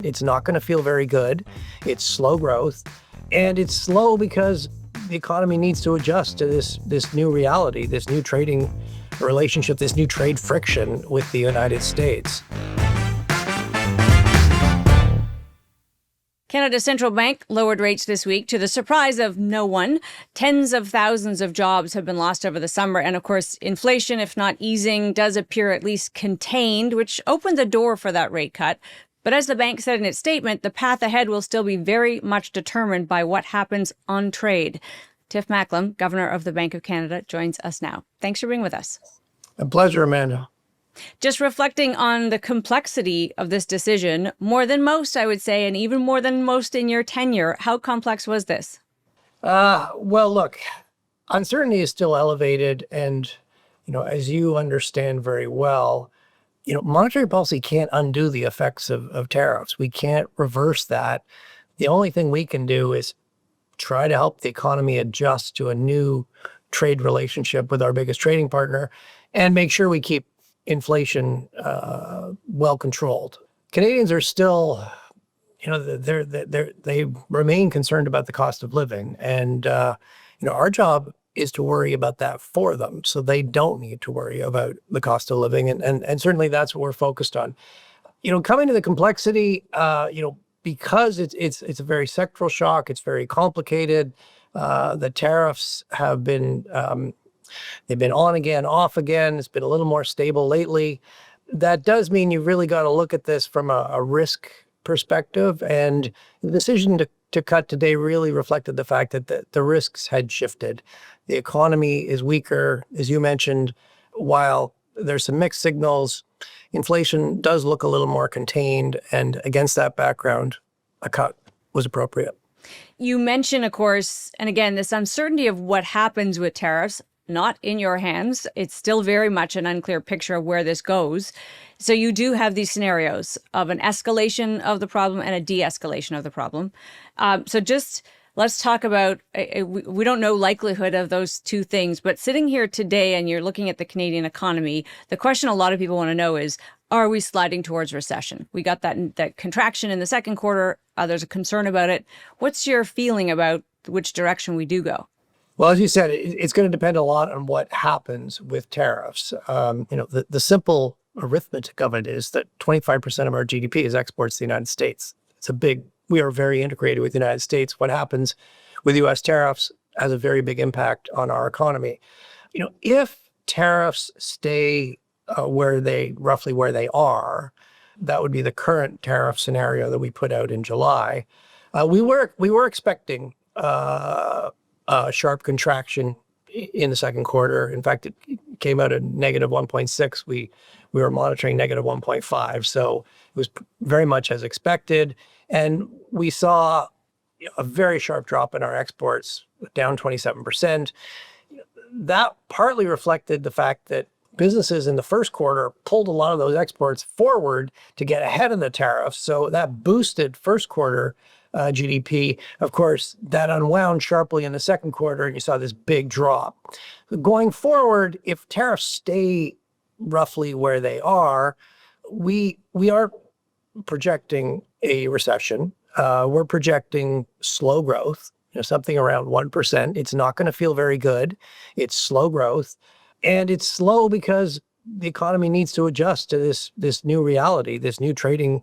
It's not going to feel very good. It's slow growth, and it's slow because the economy needs to adjust to this new reality, this new trading relationship, this new trade friction with the United States. Canada's central bank lowered rates this week to the surprise of no one. Tens of thousands of jobs have been lost over the summer. And of course, inflation, if not easing, does appear at least contained, which opened the door for that rate cut. But as the bank said in its statement, the path ahead will still be very much determined by what happens on trade. Tiff Macklem, Governor of the Bank of Canada, joins us now. Thanks for being with us. A pleasure, Amanda. Just reflecting on the complexity of this decision, more than most, I would say, and even more than most in your tenure, how complex was this? Well, look, uncertainty is still elevated. And, as you understand very well, monetary policy can't undo the effects of tariffs. We can't reverse that. The only thing we can do is try to help the economy adjust to a new trade relationship with our biggest trading partner and make sure we keep inflation well controlled. Canadians are still, they remain concerned about the cost of living, and our job is to worry about that for them, so they don't need to worry about the cost of living, and certainly that's what we're focused on. Coming to the complexity, because it's a very sectoral shock, it's very complicated. The tariffs have been they've been on again, off again. It's been a little more stable lately. That does mean you've really got to look at this from a risk perspective. And the decision to cut today really reflected the fact that the risks had shifted. The economy is weaker, as you mentioned. While there's some mixed signals, inflation does look a little more contained. And against that background, a cut was appropriate. You mentioned, of course, and again, this uncertainty of what happens with tariffs. Not in your hands. It's still very much an unclear picture of where this goes. So you do have these scenarios of an escalation of the problem and a de-escalation of the problem. So just let's talk about, we don't know likelihood of those two things, but sitting here today and you're looking at the Canadian economy, the question a lot of people want to know is, are we sliding towards recession? We got that contraction in the second quarter. There's a concern about it. What's your feeling about which direction we do go? Well, as you said, it's going to depend a lot on what happens with tariffs. The simple arithmetic of it is that 25% of our GDP is exports to the United States. We are very integrated with the United States. What happens with U.S. tariffs has a very big impact on our economy. If tariffs stay roughly where they are, that would be the current tariff scenario that we put out in July. We were expecting sharp contraction in the second quarter. In fact, it came out at negative 1.6. We were monitoring negative 1.5. So it was very much as expected. And we saw a very sharp drop in our exports, down 27%. That partly reflected the fact that businesses in the first quarter pulled a lot of those exports forward to get ahead of the tariffs. So that boosted first quarter GDP. Of course, that unwound sharply in the second quarter, and you saw this big drop. Going forward, if tariffs stay roughly where they are, we are projecting a recession. We're projecting slow growth, something around 1%. It's not going to feel very good. It's slow growth, and it's slow because the economy needs to adjust to this new reality, this new trading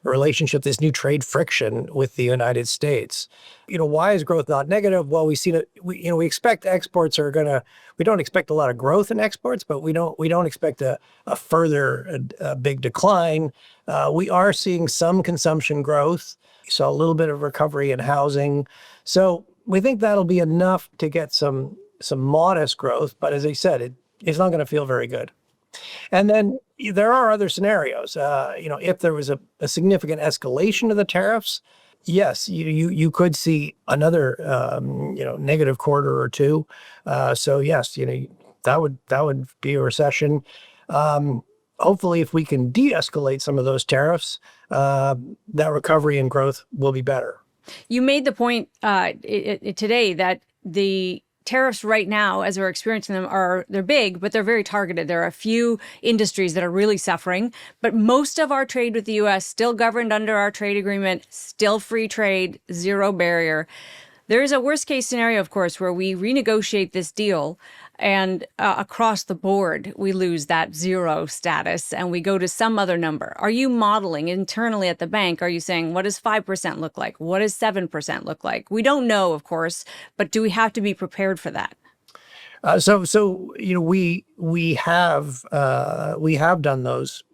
relationship, this new trade friction with the United States. Why is growth not negative? Well, we expect exports we don't expect a lot of growth in exports, but we don't expect a further big decline. We are seeing some consumption growth. We saw a little bit of recovery in housing. So we think that'll be enough to get some modest growth. But as I said, it's not going to feel very good. And then there are other scenarios. If there was a significant escalation of the tariffs, yes, you could see another negative quarter or two. So yes, that would be a recession. Hopefully, if we can de-escalate some of those tariffs, that recovery and growth will be better. You made the point today that the tariffs right now, as we're experiencing them, they're big, but they're very targeted. There are a few industries that are really suffering, but most of our trade with the U.S. still governed under our trade agreement, still free trade, zero barrier. There is a worst case scenario, of course, where we renegotiate this deal and across the board, we lose that zero status and we go to some other number. Are you modeling internally at the bank? Are you saying, what does 5% look like? What does 7% look like? We don't know, of course, but do we have to be prepared for that? We have done those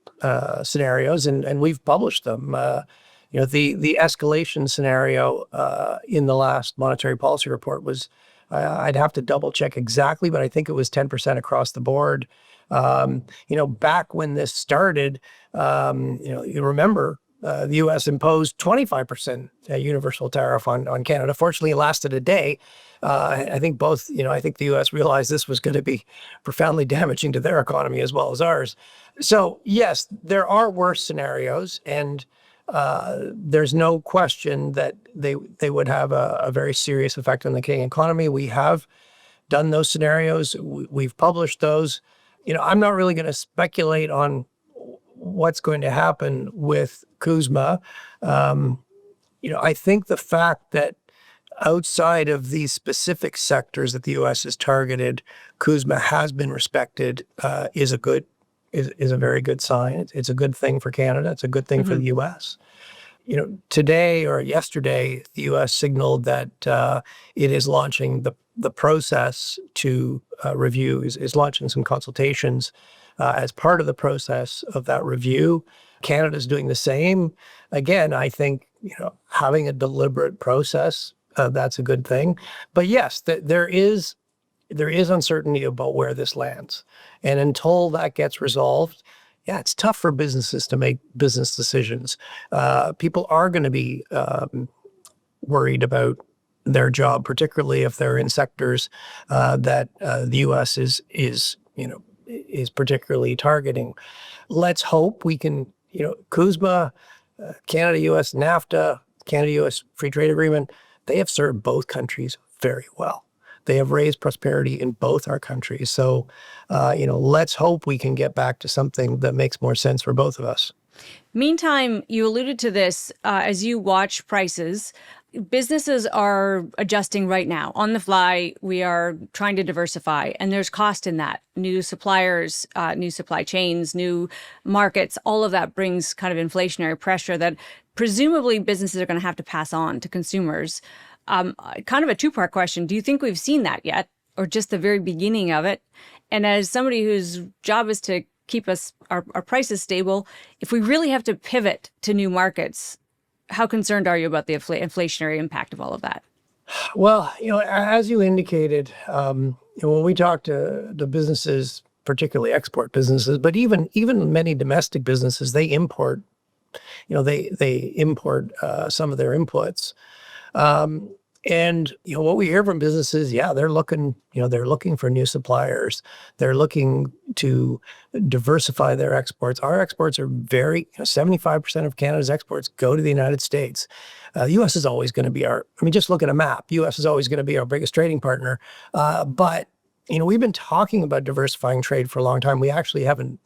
scenarios and we've published them. The escalation scenario in the last monetary policy report was, I'd have to double check exactly, but I think it was 10% across the board. Back when this started, you remember the U.S. imposed 25% universal tariff on Canada. Fortunately, it lasted a day. I think the U.S. realized this was going to be profoundly damaging to their economy as well as ours. So yes, there are worse scenarios, and there's no question that they would have a very serious effect on the Canadian economy. We have done those scenarios. We've published those. I'm not really going to speculate on what's going to happen with CUSMA. I think the fact that outside of these specific sectors that the U.S. has targeted, CUSMA has been respected is a very good sign. It's a good thing for Canada. It's a good thing for the U.S. Today or yesterday, the U.S. signaled that it is launching the process to review, is launching some consultations as part of the process of that review. Canada's doing the same. Again, I think, having a deliberate process, that's a good thing. But yes, there is uncertainty about where this lands. And until that gets resolved, yeah, it's tough for businesses to make business decisions. People are going to be worried about their job, particularly if they're in sectors that the U.S. is particularly targeting. Let's hope we can, CUSMA, Canada-U.S. NAFTA, Canada-U.S. Free Trade Agreement, they have served both countries very well. They have raised prosperity in both our countries. So, let's hope we can get back to something that makes more sense for both of us. Meantime, you alluded to this as you watch prices. Businesses are adjusting right now. On the fly, we are trying to diversify, and there's cost in that. New suppliers, new supply chains, new markets, all of that brings kind of inflationary pressure that presumably businesses are going to have to pass on to consumers. Kind of a two-part question. Do you think we've seen that yet, or just the very beginning of it? And as somebody whose job is to keep our prices stable, if we really have to pivot to new markets, how concerned are you about the inflationary impact of all of that? Well, as you indicated, when we talk to the businesses, particularly export businesses, but even many domestic businesses, they import, they import some of their inputs. And what we hear from businesses, yeah, they're looking for new suppliers. They're looking to diversify their exports. Our exports are 75% of Canada's exports go to the United States. The U.S. is always going to be just look at a map. U.S. is always going to be our biggest trading partner. But we've been talking about diversifying trade for a long time. We actually haven't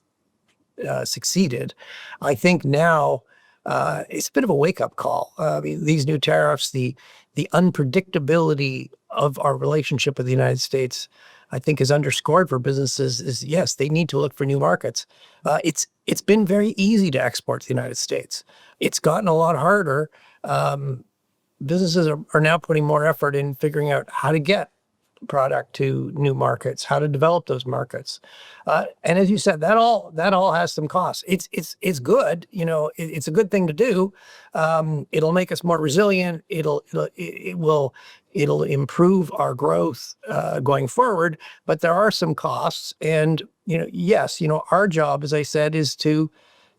succeeded. I think now it's a bit of a wake-up call. These new tariffs, the unpredictability of our relationship with the United States, I think, is underscored for businesses. Is yes, they need to look for new markets. It's been very easy to export to the United States. It's gotten a lot harder. Businesses are now putting more effort in figuring out how to get product to new markets, how to develop those markets. And as you said, that all has some costs. It's good, it's a good thing to do. It'll make us more resilient. It'll improve our growth going forward, but there are some costs. And, yes, our job, as I said, is to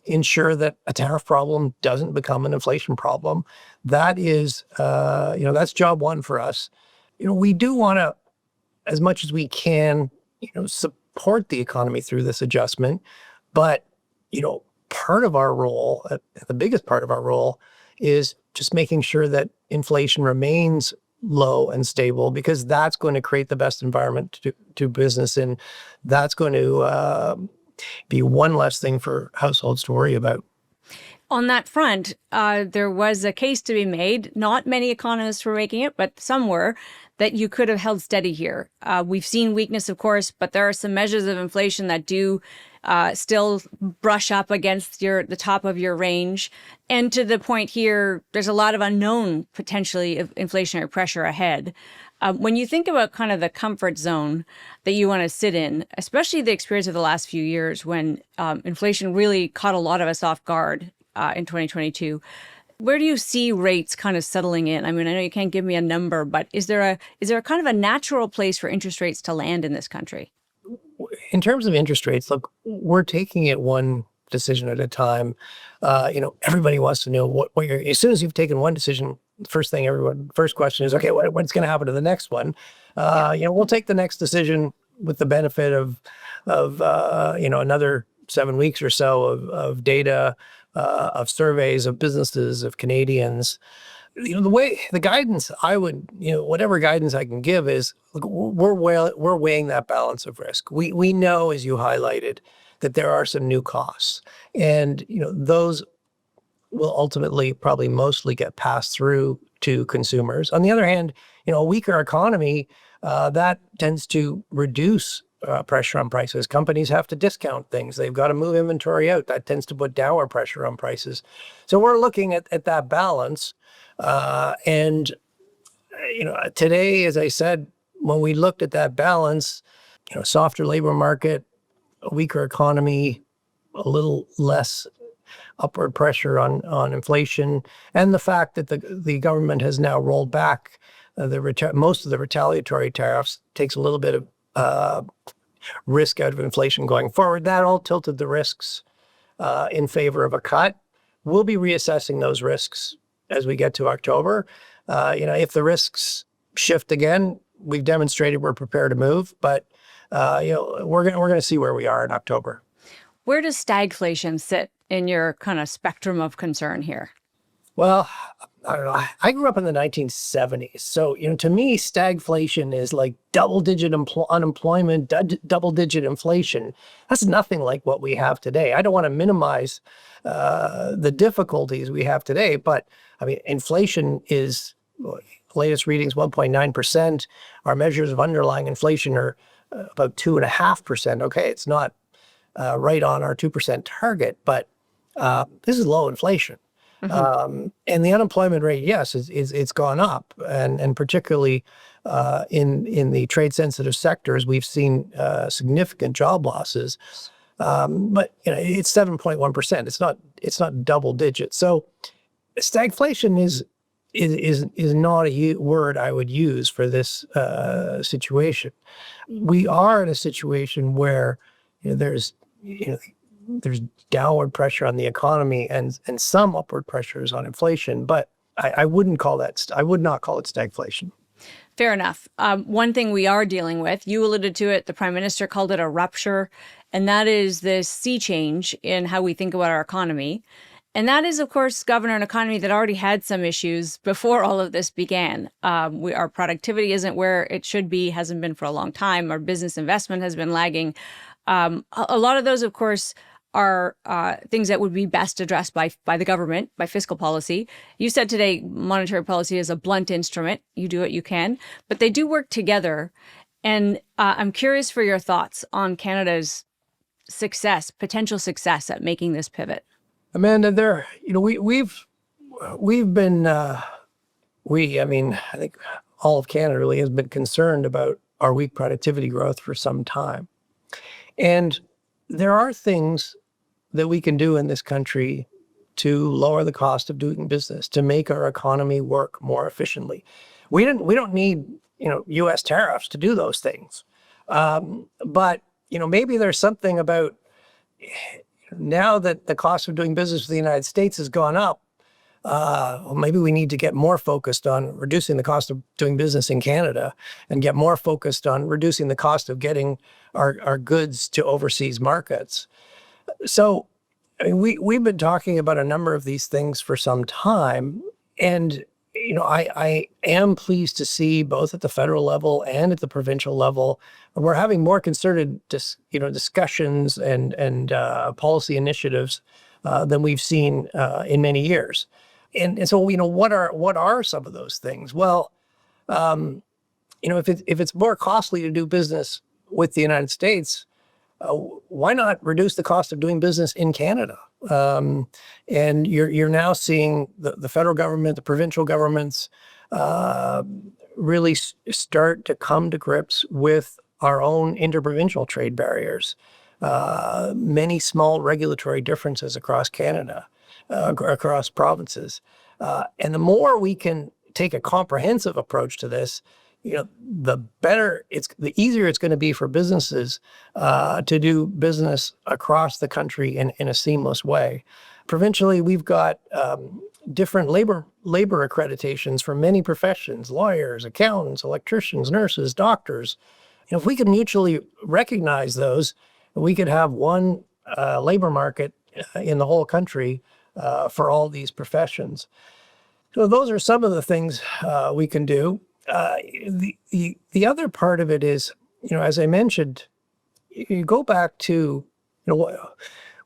ensure that a tariff problem doesn't become an inflation problem. That is, that's job one for us. We do want to, as much as we can, support the economy through this adjustment. But, part of our role, the biggest part of our role, is just making sure that inflation remains low and stable, because that's going to create the best environment to do business, and that's going to be one less thing for households to worry about. On that front, there was a case to be made. Not many economists were making it, but some were, that you could have held steady here. We've seen weakness, of course, but there are some measures of inflation that do still brush up against the top of your range. And to the point here, there's a lot of unknown potentially of inflationary pressure ahead. When you think about kind of the comfort zone that you want to sit in, especially the experience of the last few years when inflation really caught a lot of us off guard in 2022, where do you see rates kind of settling in? I mean, I know you can't give me a number, but is there a kind of a natural place for interest rates to land in this country? In terms of interest rates, look, we're taking it one decision at a time. Everybody wants to know what as soon as you've taken one decision, first question is, okay, what's going to happen to the next one? We'll take the next decision with the benefit of another 7 weeks or so of data, of surveys of businesses, of Canadians. The guidance I would, whatever guidance I can give is, look, we're weighing that balance of risk. We know, as you highlighted, that there are some new costs, and those will ultimately probably mostly get passed through to consumers. On the other hand, a weaker economy that tends to reduce pressure on prices. Companies have to discount things. They've got to move inventory out. That tends to put downward pressure on prices. So we're looking at that balance. Today, as I said, when we looked at that balance, softer labor market, a weaker economy, a little less upward pressure on inflation, and the fact that the government has now rolled back most of the retaliatory tariffs, takes a little bit of risk out of inflation going forward. That all tilted the risks in favor of a cut. We'll be reassessing those risks as we get to October. If the risks shift again, we've demonstrated we're prepared to move, but we're going to see where we are in October. Where does stagflation sit in your kind of spectrum of concern here? Well, I don't know. I grew up in the 1970s. So, to me, stagflation is like double-digit unemployment, double-digit inflation. That's nothing like what we have today. I don't want to minimize the difficulties we have today, but I mean, inflation is, latest readings, 1.9%. Our measures of underlying inflation are about 2.5%. Okay, it's not right on our 2% target, but this is low inflation. Mm-hmm. And the unemployment rate, yes, it's gone up, and particularly in the trade sensitive sectors, we've seen significant job losses. But it's 7.1%. It's not double digits. So stagflation is not a word I would use for this situation. We are in a situation where there's downward pressure on the economy and some upward pressures on inflation, but I would not call it stagflation. Fair enough. One thing we are dealing with, you alluded to it, the Prime Minister called it a rupture, and that is this sea change in how we think about our economy. And that is, of course, governor, an economy that already had some issues before all of this began. Our productivity isn't where it should be, hasn't been for a long time. Our business investment has been lagging. A lot of those, of course, are things that would be best addressed by the government, by fiscal policy. You said today monetary policy is a blunt instrument. You do what you can, but they do work together. And I'm curious for your thoughts on Canada's potential success at making this pivot. Amanda, we've been, I think all of Canada really has been concerned about our weak productivity growth for some time. And there are things that we can do in this country to lower the cost of doing business, to make our economy work more efficiently. We don't need, U.S. tariffs to do those things. But maybe there's something about, now that the cost of doing business with the United States has gone up, maybe we need to get more focused on reducing the cost of doing business in Canada and get more focused on reducing the cost of getting our goods to overseas markets. So, we've been talking about a number of these things for some time, and I am pleased to see both at the federal level and at the provincial level, we're having more concerted discussions and policy initiatives than we've seen in many years. And so, what are some of those things? Well, if it's more costly to do business with the United States, why not reduce the cost of doing business in Canada? And you're now seeing the federal government, the provincial governments, really start to come to grips with our own interprovincial trade barriers. Many small regulatory differences across Canada, across provinces, and the more we can take a comprehensive approach to this, the better the easier it's going to be for businesses to do business across the country in a seamless way. Provincially, we've got different labor accreditations for many professions: lawyers, accountants, electricians, nurses, doctors. If we could mutually recognize those, we could have one labor market in the whole country for all these professions. So those are some of the things we can do. The other part of it is, as I mentioned, you go back to,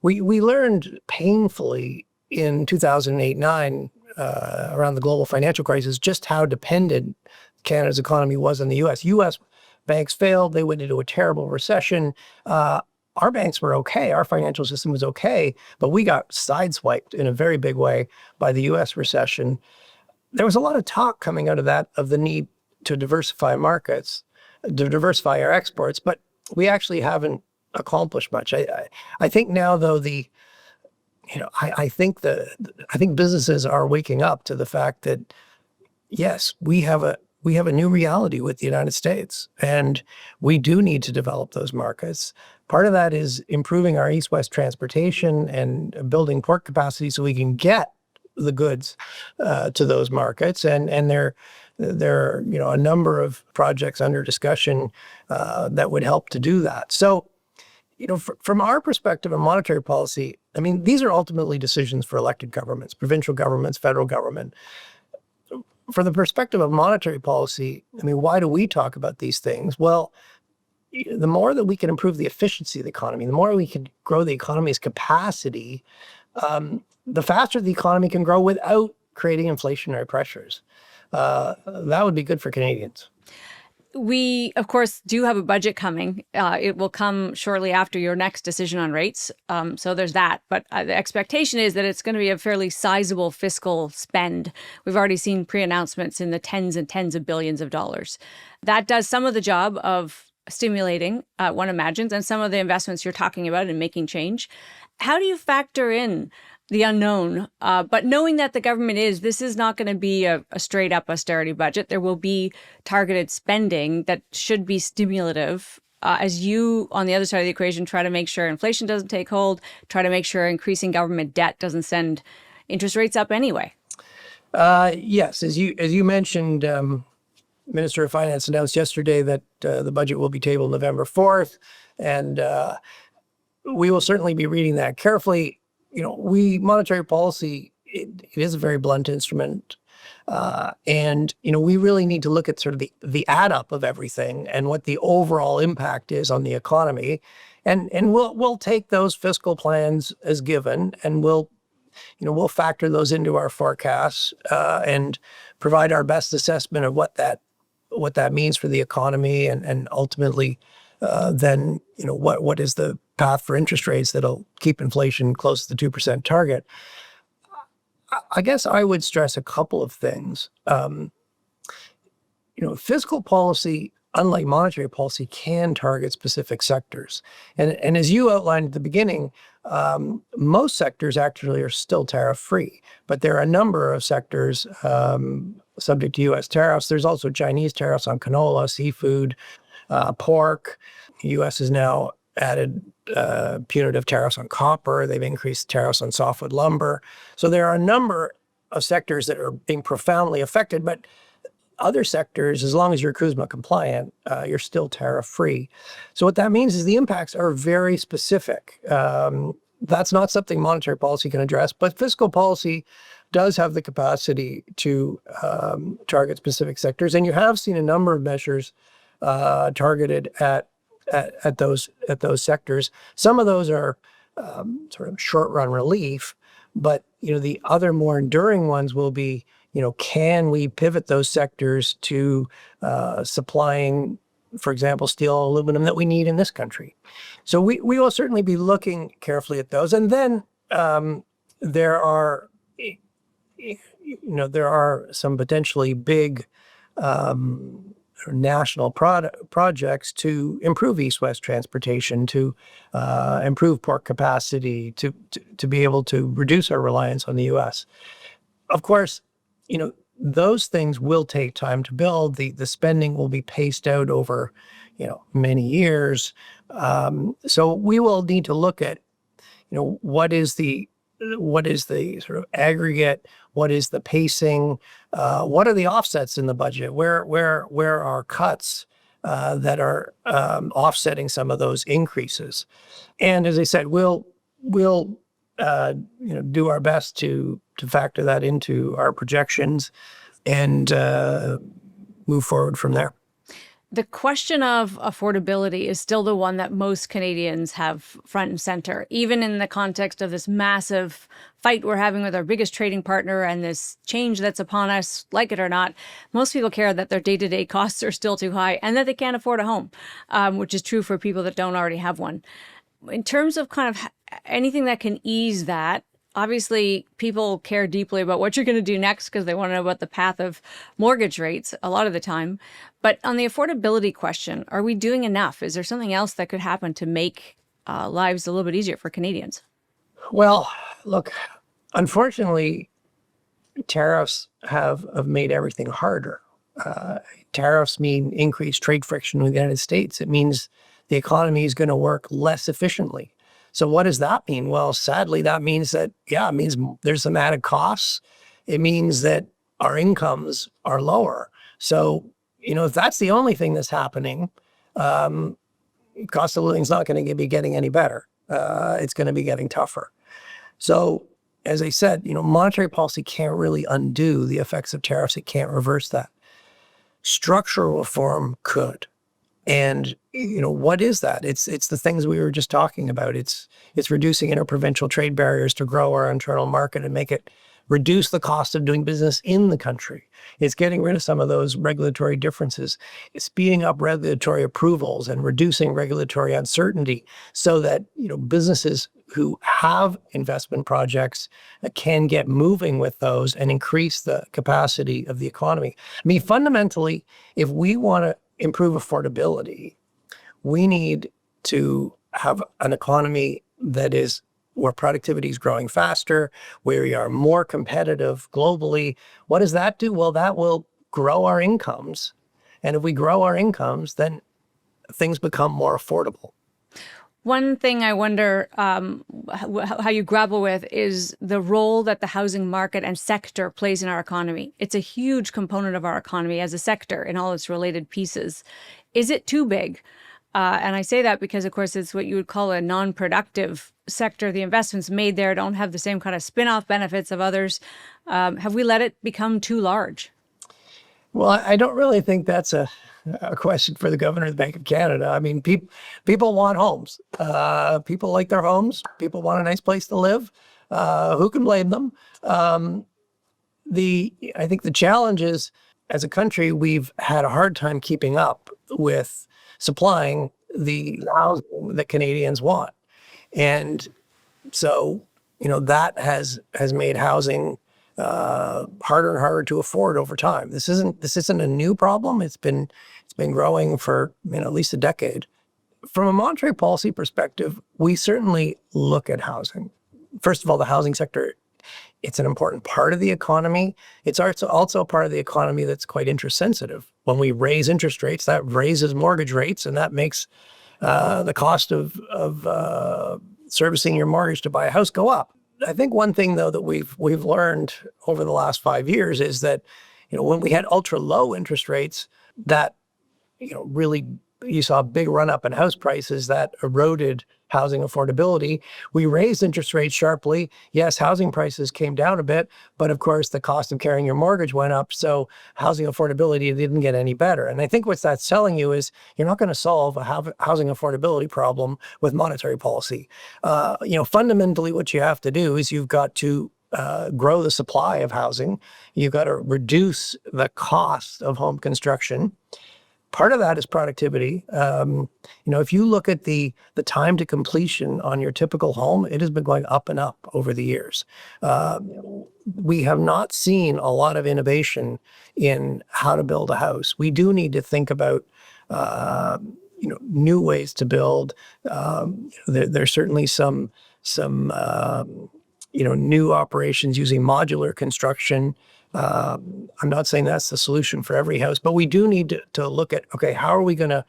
we learned painfully in 2008-9 around the global financial crisis just how dependent Canada's economy was on the U.S. U.S. banks failed; they went into a terrible recession. Our banks were okay; our financial system was okay, but we got sideswiped in a very big way by the U.S. recession. There was a lot of talk coming out of that of the need to diversify markets, to diversify our exports, but we actually haven't accomplished much. I think now, though, I think businesses are waking up to the fact that yes, we have a new reality with the United States, and we do need to develop those markets. Part of that is improving our east-west transportation and building port capacity so we can get the goods to those markets, and there are a number of projects under discussion that would help to do that. So, from our perspective of monetary policy, I mean, these are ultimately decisions for elected governments, provincial governments, federal government. From the perspective of monetary policy, I mean, why do we talk about these things? Well, the more that we can improve the efficiency of the economy, the more we can grow the economy's capacity, the faster the economy can grow without creating inflationary pressures. That would be good for Canadians. We, of course, do have a budget coming. It will come shortly after your next decision on rates. So there's that. But the expectation is that it's going to be a fairly sizable fiscal spend. We've already seen pre-announcements in the tens and tens of billions of dollars. That does some of the job of stimulating, one imagines, and some of the investments you're talking about and making change. How do you factor in the unknown, but knowing that the government this is not going to be a straight up austerity budget. There will be targeted spending that should be stimulative as you, on the other side of the equation, try to make sure inflation doesn't take hold, try to make sure increasing government debt doesn't send interest rates up anyway. Yes, as you mentioned, Minister of Finance announced yesterday that the budget will be tabled November 4th, and we will certainly be reading that carefully. Monetary policy, it is a very blunt instrument. And we really need to look at sort of the add up of everything and what the overall impact is on the economy. And we'll take those fiscal plans as given, and we'll factor those into our forecasts and provide our best assessment of what that means for the economy, and ultimately then what is the path for interest rates that'll keep inflation close to the 2% target. I guess I would stress a couple of things. Fiscal policy, unlike monetary policy, can target specific sectors. And as you outlined at the beginning, most sectors actually are still tariff-free, but there are a number of sectors subject to U.S. tariffs. There's also Chinese tariffs on canola, seafood, pork. The U.S. has now added punitive tariffs on copper. They've increased tariffs on softwood lumber. So there are a number of sectors that are being profoundly affected, but other sectors, as long as you're CUSMA compliant, you're still tariff-free. So what that means is the impacts are very specific. That's not something monetary policy can address, but fiscal policy does have the capacity to target specific sectors, and you have seen a number of measures targeted at those sectors. Some of those are sort of short run relief, but the other more enduring ones will be, can we pivot those sectors to supplying, for example, steel, aluminum that we need in this country? So we will certainly be looking carefully at those. And then there are, there are some potentially big national projects to improve east-west transportation, to improve port capacity, to be able to reduce our reliance on the U.S. Of course, those things will take time to build. The spending will be paced out over, many years. So we will need to look at, what is the sort of aggregate, what is the pacing, what are the offsets in the budget, where are cuts that are offsetting some of those increases. And as I said, we'll do our best to factor that into our projections and move forward from there. The question of affordability is still the one that most Canadians have front and center, even in the context of this massive fight we're having with our biggest trading partner and this change that's upon us, like it or not. Most people care that their day-to-day costs are still too high and that they can't afford a home, which is true for people that don't already have one. In terms of kind of anything that can ease that, obviously, people care deeply about what you're going to do next because they want to know about the path of mortgage rates a lot of the time. But on the affordability question, are we doing enough? Is there something else that could happen to make lives a little bit easier for Canadians? Well, look, unfortunately, tariffs have made everything harder. Tariffs mean increased trade friction with the United States. It means the economy is going to work less efficiently. So what does that mean? Well, sadly, that means that, it means there's some added costs. It means that our incomes are lower. So, if that's the only thing that's happening, cost of living is not going to be getting any better. It's going to be getting tougher. So, as I said, monetary policy can't really undo the effects of tariffs. It can't reverse that. Structural reform could. And, what is that? It's the things we were just talking about. It's reducing interprovincial trade barriers to grow our internal market and reduce the cost of doing business in the country. It's getting rid of some of those regulatory differences. It's speeding up regulatory approvals and reducing regulatory uncertainty so that, businesses who have investment projects can get moving with those and increase the capacity of the economy. I mean, fundamentally, if we want to improve affordability, we need to have an economy that is where productivity is growing faster, where we are more competitive globally. What does that do? Well, that will grow our incomes. And if we grow our incomes, then things become more affordable. One thing I wonder how you grapple with is the role that the housing market and sector plays in our economy. It's a huge component of our economy as a sector in all its related pieces. Is it too big? And I say that because, of course, it's what you would call a non-productive sector. The investments made there don't have the same kind of spin-off benefits of others. Have we let it become too large? Well, I don't really think that's a question for the governor of the Bank of Canada. I mean, people want homes. People like their homes. People want a nice place to live. Who can blame them? I think the challenge is, as a country, we've had a hard time keeping up with supplying the housing that Canadians want. And so, that has made housing harder and harder to afford over time. This isn't a new problem. It's been growing for at least a decade. From a monetary policy perspective, we certainly look at housing. First of all, the housing sector, it's an important part of the economy. It's also a part of the economy that's quite interest sensitive. When we raise interest rates, that raises mortgage rates, and that makes the cost of servicing your mortgage to buy a house go up. I think one thing, though, that we've learned over the last 5 years is that, when we had ultra low interest rates, that, really you saw a big run up in house prices that eroded housing affordability. We raised interest rates sharply. Yes, housing prices came down a bit, but of course the cost of carrying your mortgage went up. So housing affordability didn't get any better. And I think what that's telling you is you're not going to solve a housing affordability problem with monetary policy. Fundamentally what you have to do is you've got to grow the supply of housing. You've got to reduce the cost of home construction. Part of that is productivity. If you look at the time to completion on your typical home, it has been going up and up over the years. We have not seen a lot of innovation in how to build a house. We do need to think about new ways to build. There's certainly some new operations using modular construction. I'm not saying that's the solution for every house, but we do need to look at, okay, how are we going to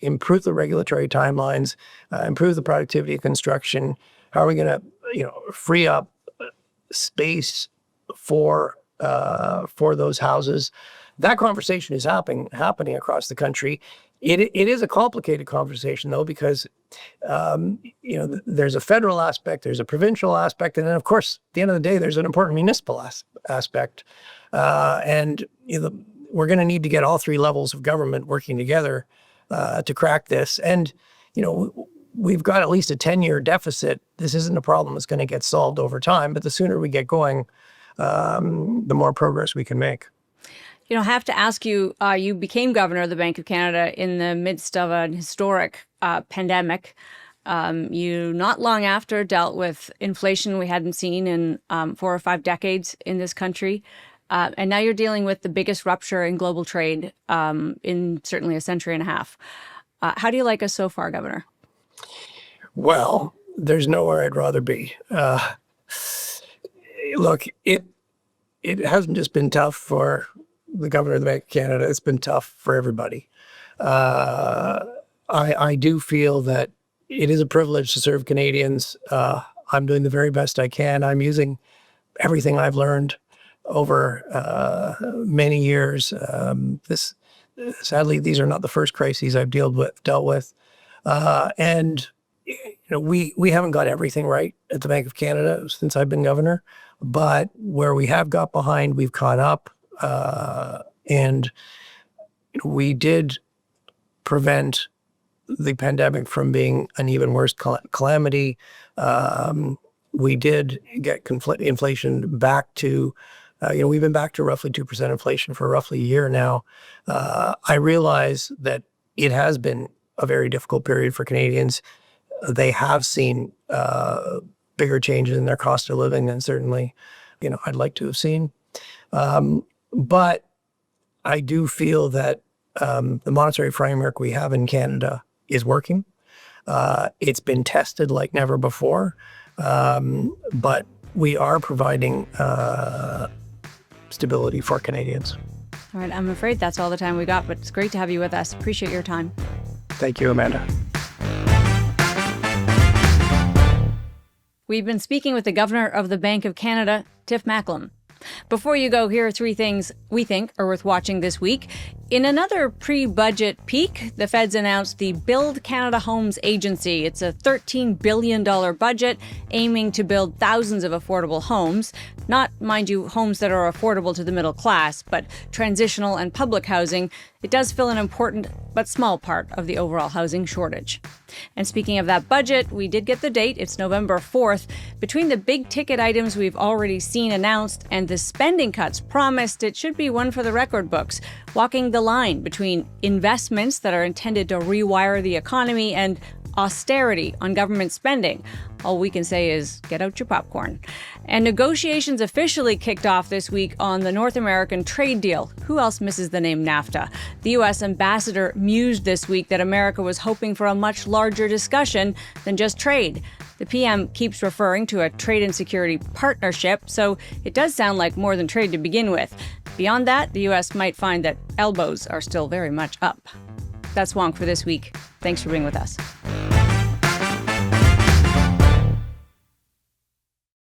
improve the regulatory timelines, improve the productivity of construction? How are we going to, free up space for those houses? That conversation is happening across the country. It is a complicated conversation, though, because there's a federal aspect, there's a provincial aspect, and then, of course, at the end of the day, there's an important municipal aspect. And we're going to need to get all three levels of government working together to crack this. And we've got at least a 10-year deficit. This isn't a problem that's going to get solved over time, but the sooner we get going, the more progress we can make. I have to ask you, you became governor of the Bank of Canada in the midst of an historic pandemic. You, not long after, dealt with inflation we hadn't seen in 4 or 5 decades in this country. And now you're dealing with the biggest rupture in global trade in certainly a century and a half. How do you like us so far, Governor? Well, there's nowhere I'd rather be. Look, it hasn't just been tough for the governor of the Bank of Canada. It's been tough for everybody. I do feel that it is a privilege to serve Canadians. I'm doing the very best I can. I'm using everything I've learned over many years. Sadly, these are not the first crises I've dealt with. And we haven't got everything right at the Bank of Canada since I've been governor, but where we have got behind, we've caught up. And we did prevent the pandemic from being an even worse calamity. We did get inflation back to, we've been back to roughly 2% inflation for roughly a year now. I realize that it has been a very difficult period for Canadians. They have seen bigger changes in their cost of living than certainly, I'd like to have seen. But I do feel that the monetary framework we have in Canada is working. It's been tested like never before, but we are providing stability for Canadians. All right, I'm afraid that's all the time we got, but it's great to have you with us. Appreciate your time. Thank you, Amanda. We've been speaking with the Governor of the Bank of Canada, Tiff Macklem. Before you go, here are 3 things we think are worth watching this week. In another pre-budget peak, the feds announced the Build Canada Homes Agency. It's a $13 billion budget aiming to build thousands of affordable homes. Not, mind you, homes that are affordable to the middle class, but transitional and public housing. It does fill an important but small part of the overall housing shortage. And speaking of that budget, we did get the date. It's November 4th. Between the big ticket items we've already seen announced and the spending cuts promised, it should be one for the record books, walking the line between investments that are intended to rewire the economy and austerity on government spending. All we can say is get out your popcorn. And negotiations officially kicked off this week on the North American trade deal. Who else misses the name NAFTA? The U.S. ambassador mused this week that America was hoping for a much larger discussion than just trade. The PM keeps referring to a trade and security partnership, so it does sound like more than trade to begin with. Beyond that, the U.S. might find that elbows are still very much up. That's WONK for this week. Thanks for being with us.